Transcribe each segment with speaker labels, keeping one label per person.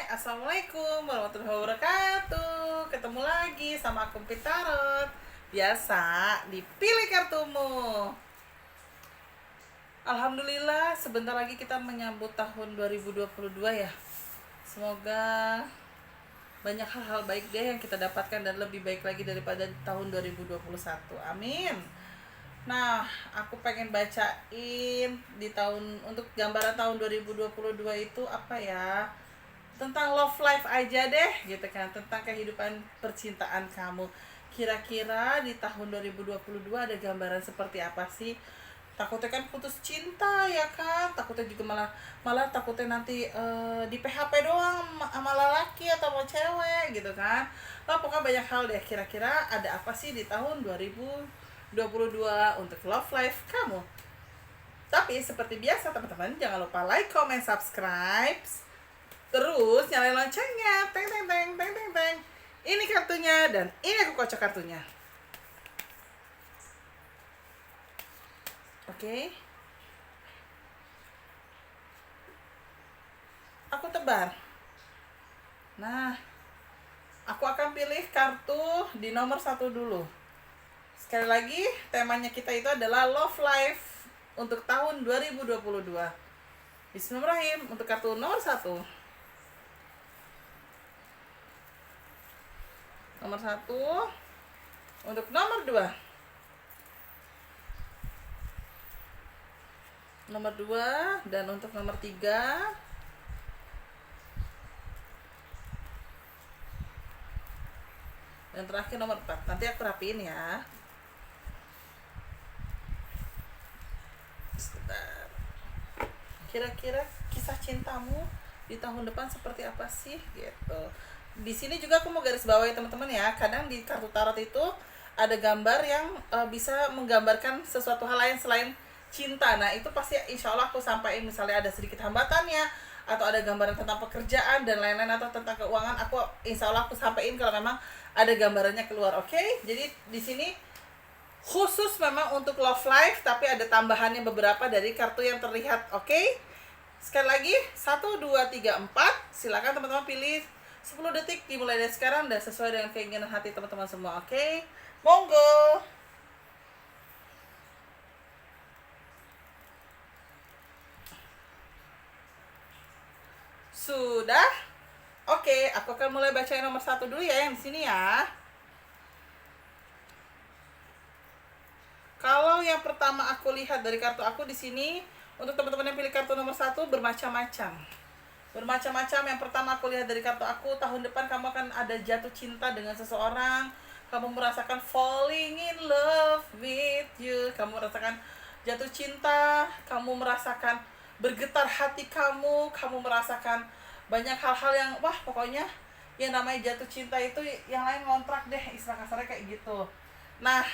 Speaker 1: Assalamualaikum warahmatullahi wabarakatuh. Ketemu lagi sama aku Pitarot. Biasa, dipilih kartumu. Alhamdulillah, sebentar lagi kita menyambut tahun 2022 ya. Semoga banyak hal-hal baik deh yang kita dapatkan dan lebih baik lagi daripada tahun 2021. Amin. Nah, aku pengen bacain di untuk gambaran tahun 2022 itu apa ya? Tentang love life aja deh gitu kan, tentang kehidupan percintaan kamu. Kira-kira di tahun 2022 ada gambaran seperti apa sih? Takutnya kan putus cinta ya kan, takutnya juga malah malah takutnya nanti di PHP doang sama lelaki atau sama cewek gitu kan. Nah, pokoknya banyak hal deh. Kira-kira ada apa sih di tahun 2022 untuk love life kamu? Tapi seperti biasa teman-teman, jangan lupa like, comment, subscribe. Terus nyalain loncengnya. Teng teng teng teng teng teng. Ini kartunya dan ini aku kocok kartunya. Oke. Aku tebar. Nah, aku akan pilih kartu di nomor 1 dulu. Sekali lagi, temanya kita itu adalah love life untuk tahun 2022. Bismillahirrahmanirrahim. Untuk kartu nomor 1. Nomor 1. Untuk nomor 2. Nomor 2. Dan untuk nomor 3. Dan terakhir nomor 4. Nanti aku rapiin ya. Sebentar. Kira-kira kisah cintamu di tahun depan seperti apa sih gitu. Di sini juga aku mau garis bawahi teman-teman ya. Kadang di kartu tarot itu ada gambar yang bisa menggambarkan sesuatu hal lain selain cinta. Nah, itu pasti insya Allah aku sampaikan, misalnya ada sedikit hambatannya atau ada gambaran tentang pekerjaan dan lain-lain atau tentang keuangan, aku insya Allah aku sampaikan kalau memang ada gambarannya keluar. Oke? Jadi di sini khusus memang untuk love life, tapi ada tambahannya beberapa dari kartu yang terlihat. Oke? Sekali lagi, 1, 2, 3, 4. Silakan teman-teman pilih 10 detik dimulai dari sekarang dan sesuai dengan keinginan hati teman-teman semua. Oke? Monggo. Sudah? Oke, aku akan mulai bacain nomor 1 dulu ya, yang di sini ya. Kalau yang pertama aku lihat dari kartu aku di sini, untuk teman-teman yang pilih kartu nomor 1 bermacam-macam. Bermacam-macam. Yang pertama aku lihat dari kartu aku, tahun depan kamu akan ada jatuh cinta dengan seseorang. Kamu merasakan falling in love with you. Kamu merasakan jatuh cinta, kamu merasakan bergetar hati kamu, kamu merasakan banyak hal-hal yang wah pokoknya yang namanya jatuh cinta itu yang lain ngontrak deh, istilah kasarnya kayak gitu. Nah,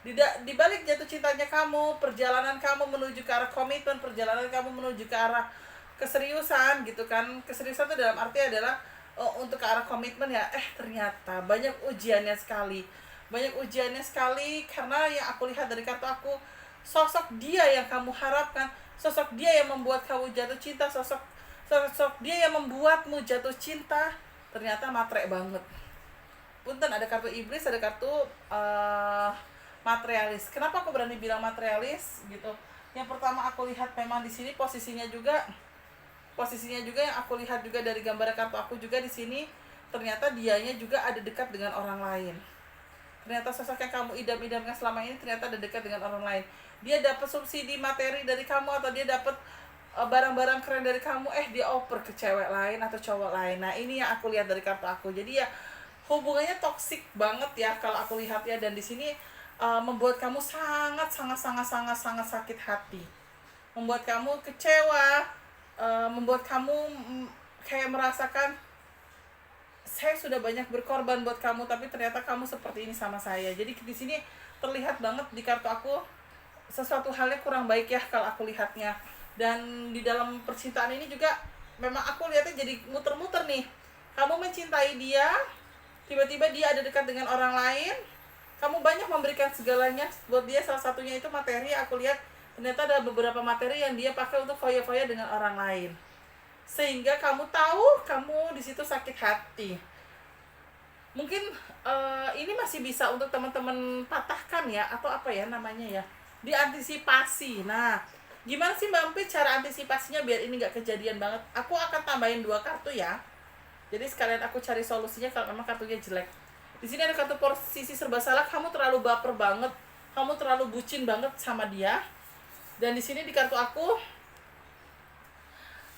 Speaker 1: di balik jatuh cintanya kamu, perjalanan kamu menuju ke arah komitmen, perjalanan kamu menuju ke arah keseriusan gitu kan. Keseriusan itu dalam arti adalah untuk ke arah komitmen ya. Ternyata banyak ujiannya sekali. Banyak ujiannya sekali karena yang aku lihat dari kartu aku, sosok dia yang kamu harapkan, sosok dia yang membuat kamu jatuh cinta, sosok dia yang membuatmu jatuh cinta ternyata matre banget. Punten, ada kartu iblis, ada kartu materialis. Kenapa aku berani bilang materialis gitu? Yang pertama aku lihat memang di sini posisinya juga yang aku lihat juga dari gambar kartu aku juga di sini, ternyata dianya juga ada dekat dengan orang lain. Ternyata sosok yang kamu idam-idamkan selama ini ternyata ada dekat dengan orang lain. Dia dapat subsidi materi dari kamu atau dia dapat barang-barang keren dari kamu, dia oper ke cewek lain atau cowok lain. Nah, ini yang aku lihat dari kartu aku. Jadi ya hubungannya toksik banget ya kalau aku lihat ya, dan di sini membuat kamu sangat sakit hati, membuat kamu kecewa, membuat kamu kayak merasakan saya sudah banyak berkorban buat kamu tapi ternyata kamu seperti ini sama saya. Jadi di sini terlihat banget di kartu aku sesuatu halnya kurang baik ya kalau aku lihatnya. Dan di dalam percintaan ini juga memang aku lihatnya jadi muter-muter nih. Kamu mencintai dia, tiba-tiba dia ada dekat dengan orang lain, kamu banyak memberikan segalanya buat dia, salah satunya itu materi. Aku lihat ternyata ada beberapa materi yang dia pakai untuk foya-foya dengan orang lain. sehingga kamu tahu kamu di situ sakit hati. Mungkin ini masih bisa untuk teman-teman patahkan ya, atau apa ya namanya ya, diantisipasi. Nah, gimana sih Mbak Empi cara antisipasinya biar ini nggak kejadian banget? Aku akan tambahin 2 kartu ya. Jadi sekalian aku cari solusinya kalau memang kartunya jelek. Di sini ada kartu posisi serba salah, kamu terlalu baper banget, kamu terlalu bucin banget sama dia. Dan di sini di kartu aku,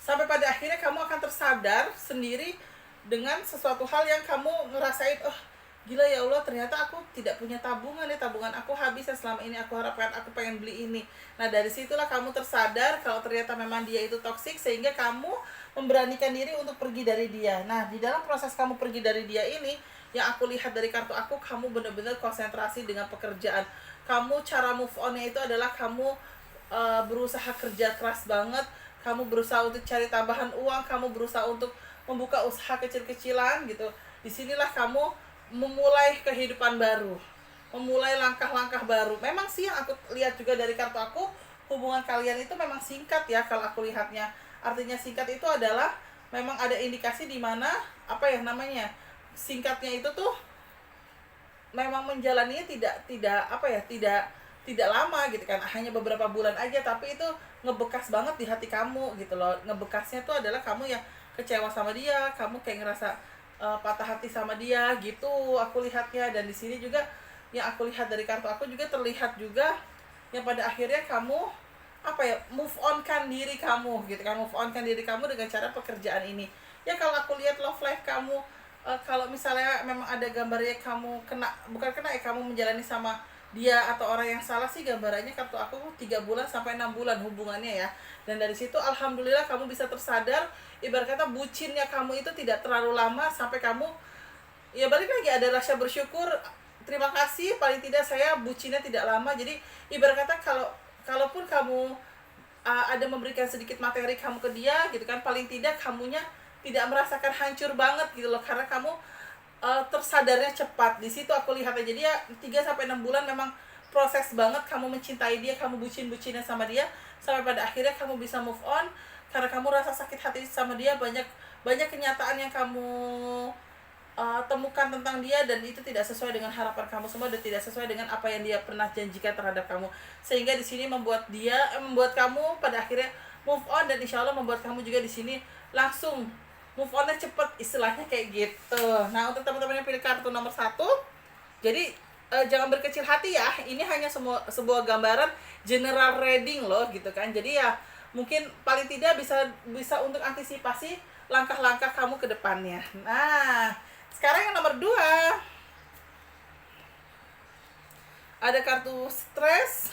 Speaker 1: sampai pada akhirnya kamu akan tersadar sendiri dengan sesuatu hal yang kamu ngerasain, oh gila ya Allah, ternyata aku tidak punya tabungan ya, tabungan aku habis ya, selama ini aku harapkan, aku pengen beli ini. Nah dari situlah kamu tersadar kalau ternyata memang dia itu toksik, sehingga kamu memberanikan diri untuk pergi dari dia. Nah di dalam proses kamu pergi dari dia ini, yang aku lihat dari kartu aku, kamu benar-benar konsentrasi dengan pekerjaan kamu. Cara move onnya itu adalah kamu berusaha kerja keras banget, kamu berusaha untuk cari tambahan uang, kamu berusaha untuk membuka usaha kecil-kecilan gitu. Disinilah kamu memulai kehidupan baru, memulai langkah-langkah baru. Memang sih yang aku lihat juga dari kartu aku, hubungan kalian itu memang singkat ya kalau aku lihatnya. Artinya singkat itu adalah memang ada indikasi di mana apa ya namanya, singkatnya itu tuh memang menjalaninya tidak apa ya, tidak lama gitu kan, hanya beberapa bulan aja, tapi itu ngebekas banget di hati kamu gitu loh. Ngebekasnya tuh adalah kamu yang kecewa sama dia, kamu kayak ngerasa patah hati sama dia gitu aku lihatnya. Dan di sini juga yang aku lihat dari kartu aku juga terlihat juga yang pada akhirnya kamu apa ya, move on kan diri kamu gitu kan, move on kan diri kamu dengan cara pekerjaan ini ya. Kalau aku lihat love life kamu, kalau misalnya memang ada gambarnya kamu kena, bukan kena ya, kamu menjalani sama dia atau orang yang salah sih, gambarannya kartu aku 3 bulan sampai 6 bulan hubungannya ya. Dan dari situ alhamdulillah kamu bisa tersadar, ibarat kata bucinnya kamu itu tidak terlalu lama, sampai kamu ya balik lagi ada rasa bersyukur, terima kasih paling tidak saya bucinnya tidak lama. Jadi ibarat kata kalaupun kamu ada memberikan sedikit materi kamu ke dia gitu kan, paling tidak kamunya tidak merasakan hancur banget gitu loh, karena kamu tersadarnya cepat. Di situ aku lihat aja dia 3 sampai 6 bulan memang proses banget kamu mencintai dia, kamu bucin-bucinnya sama dia, sampai pada akhirnya kamu bisa move on karena kamu rasa sakit hati sama dia. Banyak kenyataan yang kamu temukan tentang dia, dan itu tidak sesuai dengan harapan kamu semua, dan tidak sesuai dengan apa yang dia pernah janjikan terhadap kamu, sehingga di sini membuat kamu pada akhirnya move on, dan insya Allah membuat kamu juga di sini langsung move onnya cepet, istilahnya kayak gitu. Nah untuk teman-teman yang pilih kartu nomor 1, jadi jangan berkecil hati ya, ini hanya sebuah gambaran general reading loh gitu kan. Jadi ya mungkin paling tidak bisa untuk antisipasi langkah-langkah kamu ke depannya. Nah sekarang yang nomor 2, ada kartu stres,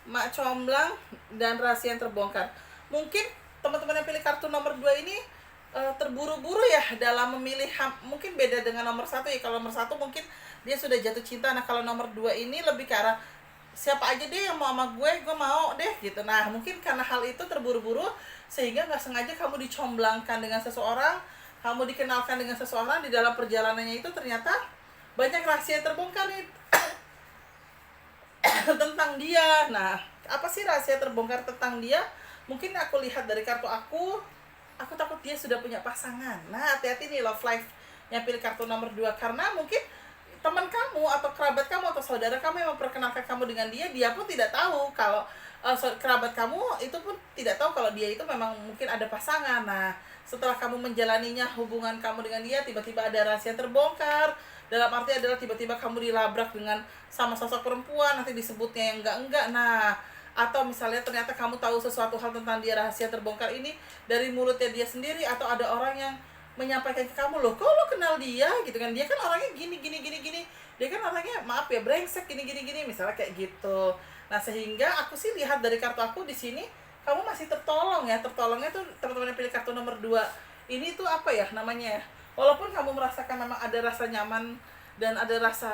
Speaker 1: mak comblang, dan rahasia yang terbongkar. Mungkin teman-teman yang pilih kartu nomor 2 ini terburu-buru ya dalam memilih, mungkin beda dengan nomor 1 ya. Kalau nomor 1 mungkin dia sudah jatuh cinta. Nah kalau nomor 2 ini lebih ke arah siapa aja deh yang mau sama gue mau deh gitu. Nah mungkin karena hal itu terburu-buru, sehingga nggak sengaja kamu dicomblangkan dengan seseorang, kamu dikenalkan dengan seseorang. Di dalam perjalanannya itu ternyata banyak rahasia yang terbongkar nih tentang dia. Nah apa sih rahasia terbongkar tentang dia? Mungkin aku lihat dari kartu aku takut dia sudah punya pasangan. Nah hati-hati nih love life yang pilih kartu nomor 2, karena mungkin teman kamu atau kerabat kamu atau saudara kamu yang memperkenalkan kamu dengan dia pun tidak tahu kalau kerabat kamu itu pun tidak tahu kalau dia itu memang mungkin ada pasangan. Nah setelah kamu menjalaninya hubungan kamu dengan dia, tiba-tiba ada rahasia terbongkar. Dalam arti adalah tiba-tiba kamu dilabrak dengan sama sosok perempuan, nanti disebutnya yang enggak. Nah atau misalnya ternyata kamu tahu sesuatu hal tentang dia, rahasia terbongkar ini dari mulutnya dia sendiri, atau ada orang yang menyampaikan ke kamu, loh kok lo kenal dia gitu kan, dia kan orangnya gini, dia kan orangnya maaf ya brengsek gini, misalnya kayak gitu. Nah sehingga aku sih lihat dari kartu aku di sini kamu masih tertolong ya. Tertolongnya tuh teman-teman yang pilih kartu nomor 2 ini tuh apa ya namanya ya, walaupun kamu merasakan memang ada rasa nyaman dan ada rasa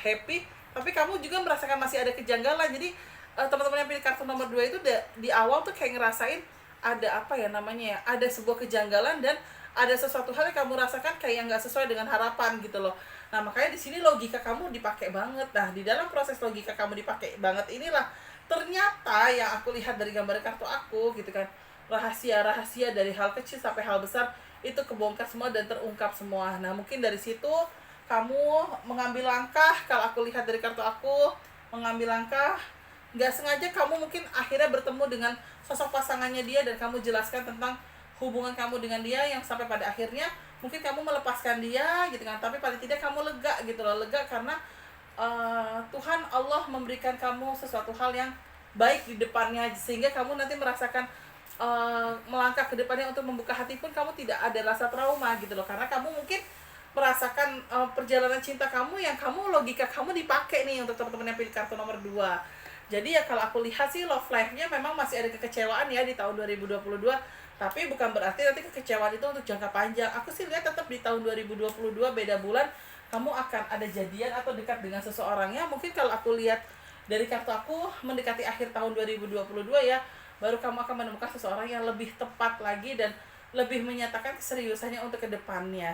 Speaker 1: happy, tapi kamu juga merasakan masih ada kejanggalan. Jadi teman-teman yang pilih kartu nomor 2 itu di awal tuh kayak ngerasain ada apa ya namanya ya, ada sebuah kejanggalan dan ada sesuatu hal yang kamu rasakan kayak yang nggak sesuai dengan harapan gitu loh. Nah makanya di sini logika kamu dipakai banget. Nah di dalam proses logika kamu dipakai banget inilah ternyata yang aku lihat dari gambar kartu aku gitu kan, rahasia-rahasia dari hal kecil sampai hal besar itu kebongkar semua dan terungkap semua. Nah mungkin dari situ kamu mengambil langkah, kalau aku lihat dari kartu aku, mengambil langkah, nggak sengaja kamu mungkin akhirnya bertemu dengan sosok pasangannya dia dan kamu jelaskan tentang hubungan kamu dengan dia yang sampai pada akhirnya mungkin kamu melepaskan dia gitu kan, tapi paling tidak kamu lega gitu loh, lega karena Tuhan Allah memberikan kamu sesuatu hal yang baik di depannya sehingga kamu nanti merasakan melangkah ke depannya untuk membuka hati pun kamu tidak ada rasa trauma gitu loh, karena kamu mungkin merasakan perjalanan cinta kamu yang kamu logika kamu dipakai nih untuk teman-teman yang pilih kartu nomor 2. Jadi ya kalau aku lihat sih love life-nya memang masih ada kekecewaan ya di tahun 2022, tapi bukan berarti nanti kekecewaan itu untuk jangka panjang. Aku sih lihat tetap di tahun 2022 beda bulan kamu akan ada jadian atau dekat dengan seseorangnya. Mungkin kalau aku lihat dari kartu aku mendekati akhir tahun 2022 ya, baru kamu akan menemukan seseorang yang lebih tepat lagi dan lebih menyatakan keseriusannya untuk kedepannya.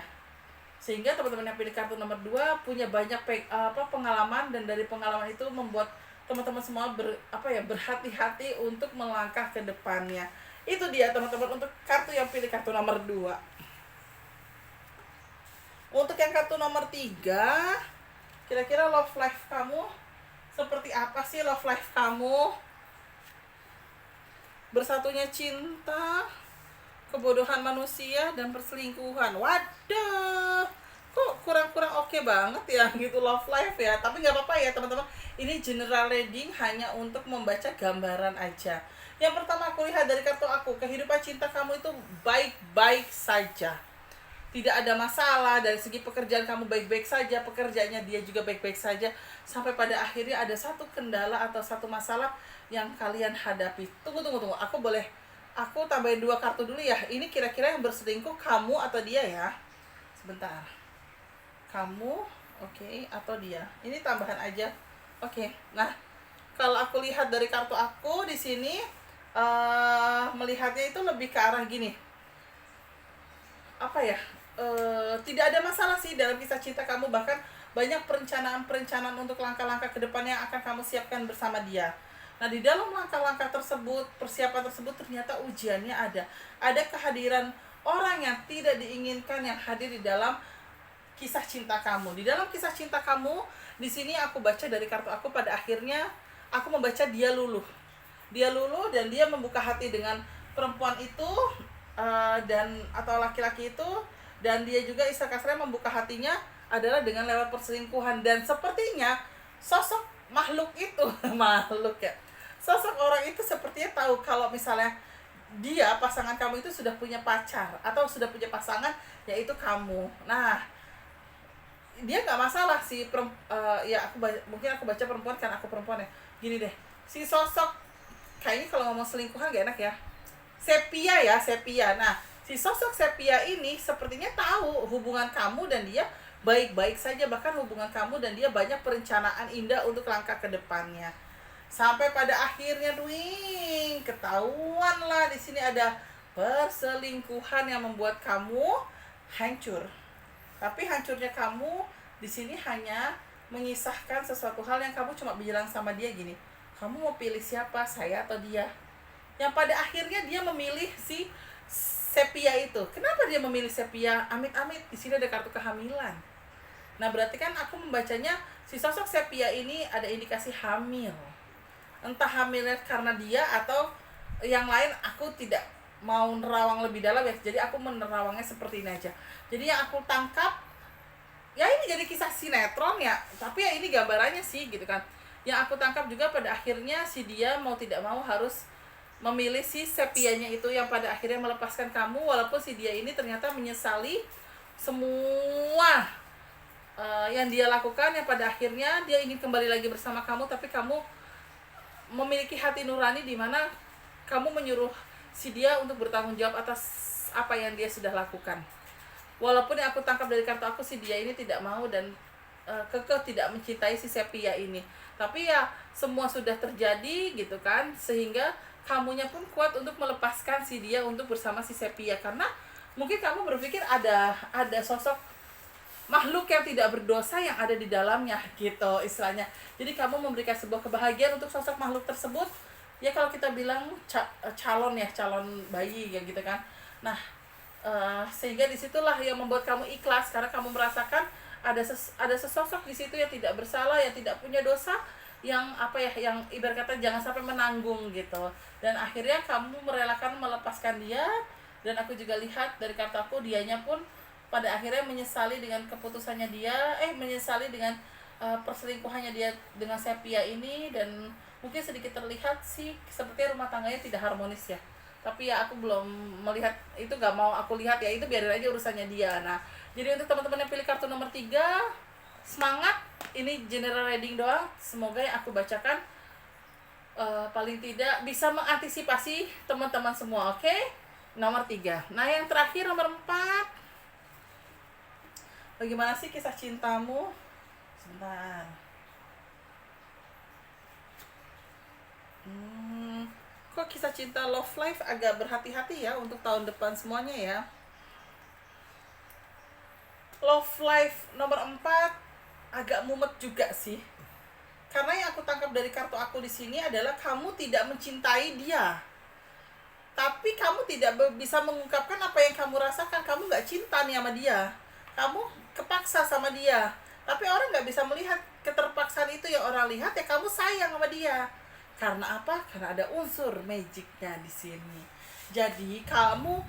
Speaker 1: Sehingga teman-teman yang pilih kartu nomor 2 punya banyak pengalaman, dan dari pengalaman itu membuat teman-teman semua berhati-hati untuk melangkah ke depannya. Itu dia teman-teman untuk kartu yang pilih kartu nomor 2. Untuk yang kartu nomor 3, kira-kira love life kamu seperti apa sih? Love life kamu bersatunya cinta, kebodohan manusia, dan perselingkuhan. Waduh, kok kurang-kurang oke banget ya gitu love life ya. Tapi nggak apa-apa ya teman-teman, ini general reading hanya untuk membaca gambaran aja. Yang pertama aku lihat dari kartu aku, kehidupan cinta kamu itu baik-baik saja, tidak ada masalah. Dari segi pekerjaan kamu baik-baik saja, pekerjaannya dia juga baik-baik saja, sampai pada akhirnya ada satu kendala atau satu masalah yang kalian hadapi. Tunggu, aku tambahin 2 kartu dulu ya. Ini kira-kira yang berselingkuh kamu atau dia ya. Sebentar, kamu atau dia. Ini tambahan aja. Nah kalau aku lihat dari kartu aku di sini, melihatnya itu lebih ke arah gini, tidak ada masalah sih dalam kisah cinta kamu. Bahkan banyak perencanaan untuk langkah-langkah ke depan yang akan kamu siapkan bersama dia. Nah di dalam langkah-langkah tersebut, persiapan tersebut, ternyata ujiannya ada kehadiran orang yang tidak diinginkan yang hadir di dalam kisah cinta kamu. Di dalam kisah cinta kamu di sini aku baca dari kartu aku, pada akhirnya aku membaca dia luluh dan dia membuka hati dengan perempuan itu, dan atau laki-laki itu, dan dia juga istilah kasarnya membuka hatinya adalah dengan lewat perselingkuhan. Dan sepertinya sosok makhluk itu sosok orang itu sepertinya tahu kalau misalnya dia, pasangan kamu itu sudah punya pacar atau sudah punya pasangan, yaitu kamu. Nah dia nggak masalah sih mungkin aku baca perempuan kan, aku perempuan ya. Gini deh, si sosok kayaknya kalau ngomong selingkuhan gak enak ya, Sepia. Nah si sosok Sepia ini sepertinya tahu hubungan kamu dan dia baik-baik saja, bahkan hubungan kamu dan dia banyak perencanaan indah untuk langkah ke depannya. Sampai pada akhirnya ketahuan lah di sini ada perselingkuhan yang membuat kamu hancur. Tapi hancurnya kamu di sini hanya mengisahkan sesuatu hal yang kamu cuma bilang sama dia gini, kamu mau pilih siapa, saya atau dia? Yang pada akhirnya dia memilih si Sepia itu. Kenapa dia memilih Sepia? Amit-amit di sini ada kartu kehamilan. Nah berarti kan aku membacanya si sosok Sepia ini ada indikasi hamil. Entah hamilnya karena dia atau yang lain, aku tidak mau nerawang lebih dalam ya. Jadi aku menerawangnya seperti ini aja. Jadi yang aku tangkap ya ini jadi kisah sinetron ya, tapi ya ini gambarannya sih gitu kan. Yang aku tangkap juga pada akhirnya si dia mau tidak mau harus memilih si Sepianya itu yang pada akhirnya melepaskan kamu, walaupun si dia ini ternyata menyesali semua yang dia lakukan, yang pada akhirnya dia ingin kembali lagi bersama kamu, tapi kamu memiliki hati nurani di mana kamu menyuruh si dia untuk bertanggung jawab atas apa yang dia sudah lakukan. Walaupun yang aku tangkap dari kartu aku, si dia ini tidak mau dan kekeh tidak mencintai si Sepia ini. Tapi ya semua sudah terjadi gitu kan, sehingga kamunya pun kuat untuk melepaskan si dia untuk bersama si Sepia, karena mungkin kamu berpikir ada sosok makhluk yang tidak berdosa yang ada di dalamnya gitu istilahnya. Jadi kamu memberikan sebuah kebahagiaan untuk sosok makhluk tersebut, ya kalau kita bilang calon ya, calon bayi ya gitu kan. Nah, sehingga disitulah yang membuat kamu ikhlas karena kamu merasakan ada sesosok di situ yang tidak bersalah, yang tidak punya dosa, yang apa ya, yang ibarat kata jangan sampai menanggung gitu. Dan akhirnya kamu merelakan melepaskan dia, dan aku juga lihat dari kartu aku, dianya pun pada akhirnya menyesali dengan keputusannya dia, menyesali dengan perselingkuhannya dia dengan Sepia ini. Dan mungkin sedikit terlihat sih sepertinya rumah tangganya tidak harmonis ya, tapi ya aku belum melihat itu, gak mau aku lihat ya, itu biarin aja urusannya dia. Nah, jadi untuk teman-teman yang pilih kartu nomor 3, semangat, ini general reading doang, semoga yang aku bacakan paling tidak bisa mengantisipasi teman-teman semua. Oke? Nomor 3. Nah, yang terakhir nomor 4, bagaimana sih kisah cintamu? Sebentar. Kok kisah cinta love life agak berhati-hati ya untuk tahun depan semuanya ya. Love life nomor 4 agak mumet juga sih. Karena yang aku tangkap dari kartu aku di sini adalah kamu tidak mencintai dia, tapi kamu tidak bisa mengungkapkan apa yang kamu rasakan. Kamu nggak cinta nih sama dia, kamu kepaksa sama dia. Tapi orang nggak bisa melihat keterpaksaan itu. Yang orang lihat ya kamu sayang sama dia. Karena apa? Karena ada unsur magicnya di sini. Jadi kamu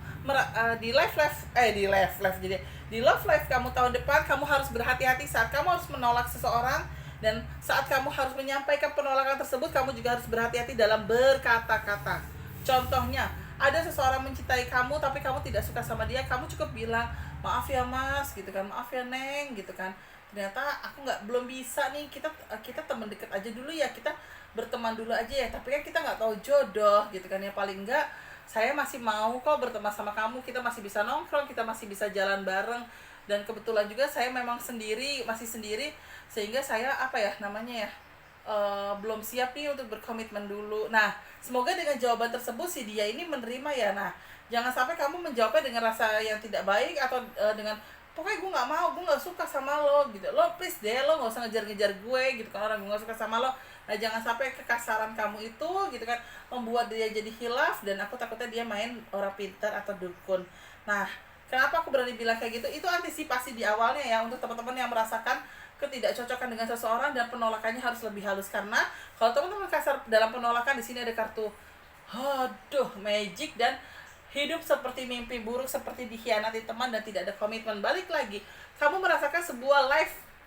Speaker 1: di love life kamu tahun depan, kamu harus berhati-hati saat kamu harus menolak seseorang. Dan saat kamu harus menyampaikan penolakan tersebut, kamu juga harus berhati-hati dalam berkata-kata. Contohnya, ada seseorang mencintai kamu tapi kamu tidak suka sama dia, kamu cukup bilang, maaf ya mas gitu kan, maaf ya neng gitu kan, ternyata aku belum bisa nih, kita teman deket aja dulu ya, kita berteman dulu aja ya, tapi kan kita nggak tahu jodoh gitu kan ya. Paling enggak saya masih mau kok berteman sama kamu, kita masih bisa nongkrong, kita masih bisa jalan bareng. Dan kebetulan juga saya memang masih sendiri, sehingga saya belum siap nih untuk berkomitmen dulu. Nah, semoga dengan jawaban tersebut si dia ini menerima ya. Nah, jangan sampai kamu menjawabnya dengan rasa yang tidak baik, atau dengan pokoknya gue nggak mau, gue nggak suka sama lo gitu, lo please deh, lo nggak usah ngejar-ngejar gue gitu kan, orang gue nggak suka sama lo. Nah, jangan sampai kekasaran kamu itu gitu kan membuat dia jadi hilaf, dan aku takutnya dia main orang pintar atau dukun. Nah, kenapa aku berani bilang kayak gitu, itu antisipasi di awalnya ya, untuk teman-teman yang merasakan ketidakcocokan dengan seseorang dan penolakannya harus lebih halus. Karena kalau teman-teman kasar dalam penolakan, di sini ada kartu magic, dan hidup seperti mimpi buruk, seperti dikhianati teman dan tidak ada komitmen. Balik lagi, kamu merasakan sebuah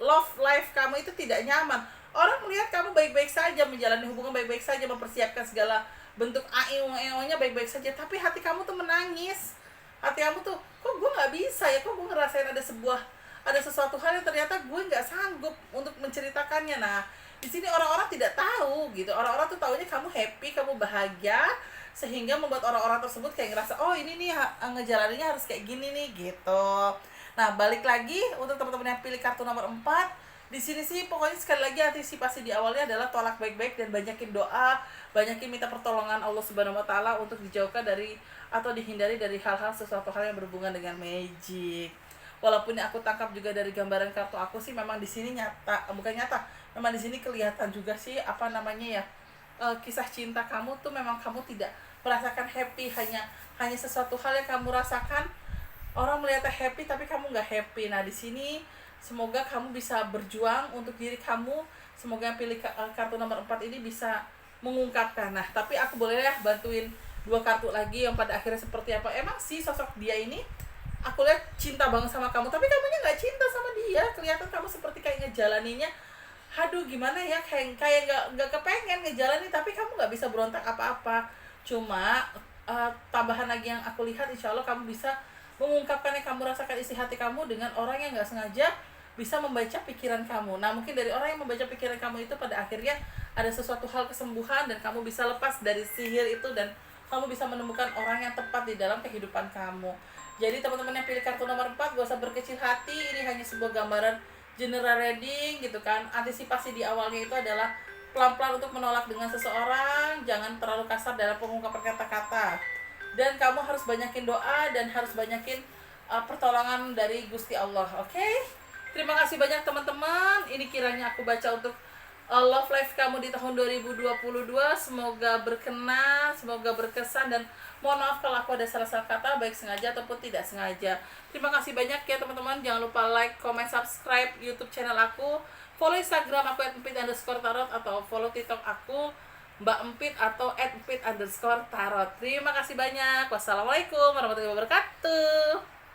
Speaker 1: love life kamu itu tidak nyaman. Orang melihat kamu baik-baik saja, menjalani hubungan baik-baik saja, mempersiapkan segala bentuk AIO-nya baik-baik saja, tapi hati kamu tuh menangis. Hati kamu tuh, kok gue nggak bisa ya, kok gue ngerasain ada sesuatu hal yang ternyata gue nggak sanggup untuk menceritakannya. Nah, di sini orang-orang tidak tahu gitu. Orang-orang tuh taunya kamu happy, kamu bahagia, sehingga membuat orang-orang tersebut kayak ngerasa, oh ini nih ngejalaninnya harus kayak gini nih gitu. Nah, balik lagi untuk teman-teman yang pilih kartu nomor 4, di sini sih pokoknya sekali lagi antisipasi di awalnya adalah tolak baik-baik dan banyakin doa, banyakin minta pertolongan Allah Subhanahu wa taala untuk dijauhkan dari atau dihindari dari hal-hal, sesuatu hal yang berhubungan dengan magic. Walaupun aku tangkap juga dari gambaran kartu aku sih, memang di sini memang di sini kelihatan juga sih kisah cinta kamu tuh memang kamu tidak merasakan happy, hanya sesuatu hal yang kamu rasakan. Orang melihatnya happy tapi kamu nggak happy. Nah, di sini semoga kamu bisa berjuang untuk diri kamu. Semoga yang pilih kartu nomor 4 ini bisa mengungkapkan. Nah, tapi aku boleh ya bantuin 2 kartu lagi yang pada akhirnya seperti apa. Emang sih sosok dia ini aku lihat cinta banget sama kamu, tapi kamunya nggak cinta sama dia. Kelihatan kamu seperti kayak ngejalaninya, aduh gimana ya, kayak nggak kepengen ngejalanin, tapi kamu nggak bisa berontak apa-apa. Cuma tambahan lagi yang aku lihat, insya Allah kamu bisa mengungkapkan yang kamu rasakan isi hati kamu dengan orang yang nggak sengaja bisa membaca pikiran kamu. Nah, mungkin dari orang yang membaca pikiran kamu itu pada akhirnya ada sesuatu hal kesembuhan, dan kamu bisa lepas dari sihir itu, dan kamu bisa menemukan orang yang tepat di dalam kehidupan kamu. Jadi teman-teman yang pilih kartu nomor 4, gak usah berkecil hati, ini hanya sebuah gambaran general reading gitu kan. Antisipasi di awalnya itu adalah pelan-pelan untuk menolak dengan seseorang, jangan terlalu kasar dalam pengungkapan kata-kata. Dan kamu harus banyakin doa dan harus banyakin pertolongan dari Gusti Allah. Oke? Terima kasih banyak teman-teman. Ini kiranya aku baca untuk love life kamu di tahun 2022 semoga berkenan, semoga berkesan, dan mohon maaf kalau aku ada salah-salah kata baik sengaja ataupun tidak sengaja. Terima kasih banyak ya teman-teman, jangan lupa like, comment, subscribe YouTube channel aku, follow Instagram aku @empit_tarot, atau follow TikTok aku Mbak Empit atau @empit_tarot. Terima kasih banyak. Wassalamualaikum warahmatullahi wabarakatuh.